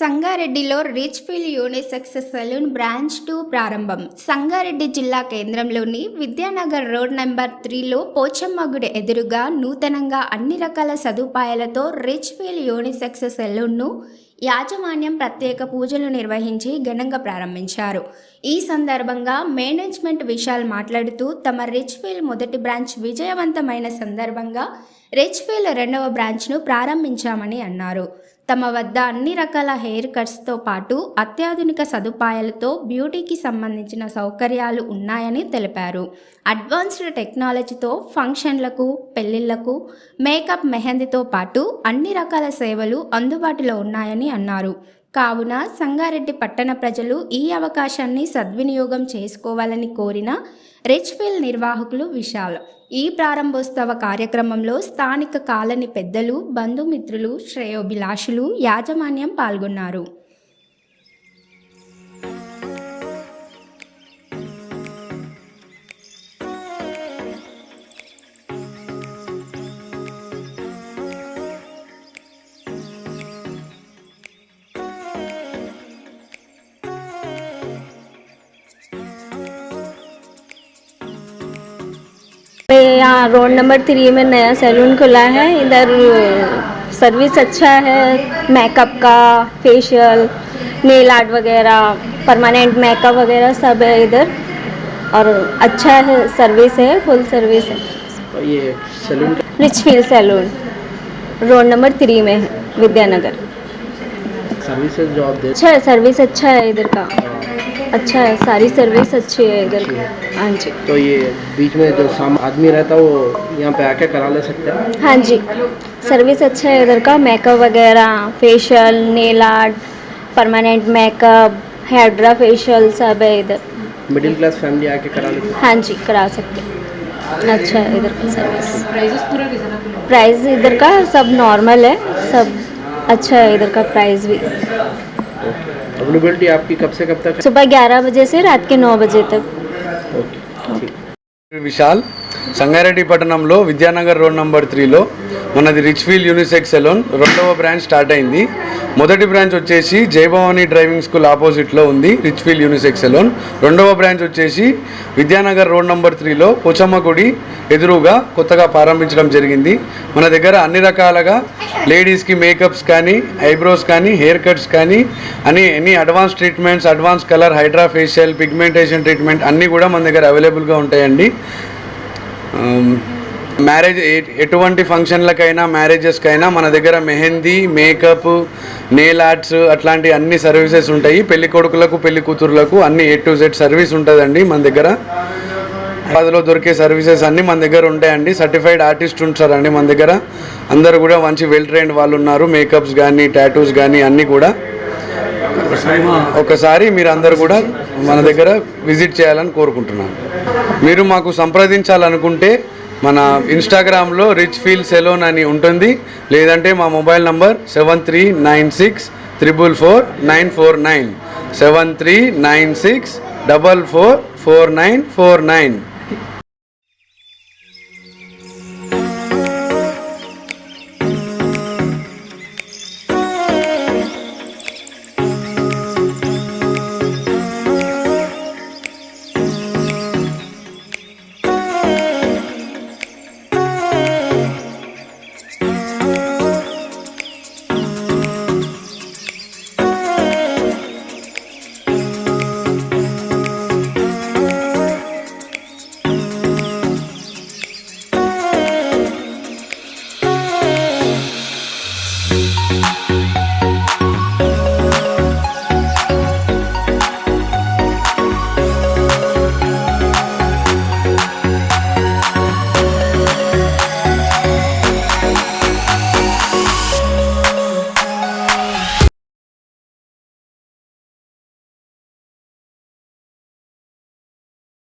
సంగారెడ్డిలో rich feel unisex salon branch 2 ప్రారంభం. సంగారెడ్డి జిల్లా కేంద్రంలోని విద్యానగర్ రోడ్ నెంబర్ 3లో పోచమ్మ గుడి ఎదురుగా నూతనంగా అన్ని రకాల సదుపాయాలతో రిచ్ ఫీల్ యూనిసెక్స్ సెలూన్ను యాజమాన్యం ప్రత్యేక పూజలు నిర్వహించి ఘనంగా ప్రారంభించారు. ఈ సందర్భంగా మేనేజ్మెంట్ విశాల్ మాట్లాడుతూ తమ రిచ్ ఫీల్ మొదటి బ్రాంచ్ విజయవంతమైన సందర్భంగా రిచ్ ఫీల్ రెండవ బ్రాంచ్ను ప్రారంభించామని అన్నారు. తమ వద్ద అన్ని రకాల హెయిర్ కట్స్తో పాటు అత్యాధునిక సదుపాయాలతో బ్యూటీకి సంబంధించిన సౌకర్యాలు ఉన్నాయని తెలిపారు. అడ్వాన్స్డ్ టెక్నాలజీతో ఫంక్షన్లకు, పెళ్లిళ్లకు, మేకప్, మెహందీతో పాటు అన్ని రకాల సేవలు అందుబాటులో ఉన్నాయని అన్నారు. కావున సంగారెడ్డి పట్టణ ప్రజలు ఈ అవకాశాన్ని సద్వినియోగం చేసుకోవాలని కోరిన రిచ్ ఫీల్ నిర్వాహకులు విశాల్. ఈ ప్రారంభోత్సవ కార్యక్రమంలో స్థానిక కాలనీ పెద్దలు, బంధుమిత్రులు, శ్రేయోభిలాషులు, యాజమాన్యం పాల్గొన్నారు. यहाँ रोड नंबर 3 में नया सैलून खुला है। इधर सर्विस अच्छा है, मेकअप का, फेशियल, नेल आर्ट वगैरह, परमानेंट मेकअप वगैरह सब है इधर और अच्छा है, सर्विस है, फुल सर्विस है। ये salon Rich Feel salon road number 3 में है, विद्यानगर। सर्विसेज जो आप दे अच्छा है, सर्विस अच्छा है इधर का, अच्छा है, सारी सर्विस अच्छी है इधर की। हाँ जी। तो ये बीच में जो आदमी रहता है वो यहाँ पे आके करा ले सकते हैं? हाँ जी, सर्विस अच्छा है इधर का, मेकअप वगैरह, facial, nail art, permanent makeup, hair ड्रा फेशियल सब है इधर। मिडिल क्लास फैमिली आके करा लेते हैं? हाँ जी, करा सकते हैं, अच्छा है इधर का सर्विस। प्राइस इधर का सब नॉर्मल है, सब अच्छा है इधर का, प्राइस भी। अवेलेबिलिटी आपकी कब से कब तक है? सुबह 11 बजे से रात के 9 बजे तक। విశాల్ సంగారెడ్డి పట్టణంలో విద్యానగర్ రోడ్ నంబర్ 3లో మనది రిచ్ ఫీల్ యూనిసెక్స్ సెలూన్ రెండవ బ్రాంచ్ స్టార్ట్ అయింది. మొదటి బ్రాంచ్ వచ్చేసి జయభవాని డ్రైవింగ్ స్కూల్ ఆపోజిట్లో ఉంది రిచ్ ఫీల్ యూనిసెక్స్ సెలూన్. రెండవ బ్రాంచ్ వచ్చేసి విద్యానగర్ రోడ్ నంబర్ 3లో పోచమ్మ గుడి ఎదురుగా కొత్తగా ప్రారంభించడం జరిగింది. మన దగ్గర అన్ని రకాలుగా లేడీస్కి మేకప్స్ కానీ, ఐబ్రోస్ కానీ, హెయిర్ కట్స్ కానీ అన్ని advance treatments, advance colour, hydra facial, pigmentation treatment అన్నీ కూడా మన దగ్గర అవైలబుల్గా ఉంటాయండి. మ్యారేజ్ ఎటువంటి ఫంక్షన్లకైనా, మ్యారేజెస్కైనా మన దగ్గర మెహందీ, మేకప్, నెయిల్ ఆర్ట్స్ అట్లాంటి అన్ని సర్వీసెస్ ఉంటాయి. పెళ్లి కొడుకులకు, పెళ్లి కూతురులకు అన్ని A to Z సర్వీస్ ఉంటుందండి మన దగ్గర. అందులో దొరికే సర్వీసెస్ అన్నీ మన దగ్గర ఉంటాయండి. సర్టిఫైడ్ ఆర్టిస్ట్ ఉంటారండి మన దగ్గర. అందరూ కూడా మంచి వెల్ ట్రైన్డ్ వాళ్ళు ఉన్నారు. మేకప్స్ కానీ, టాటూస్ కానీ అన్నీ కూడా. ఒకసారి మీరు అందరు కూడా మన దగ్గర విజిట్ చేయాలని కోరుకుంటున్నాను. మీరు మాకు సంప్రదించాలనుకుంటే మన ఇన్స్టాగ్రామ్లో రిచ్ ఫీల్ సెలూన్ అని ఉంటుంది, లేదంటే మా మొబైల్ నంబర్ 7396444949 7396444949.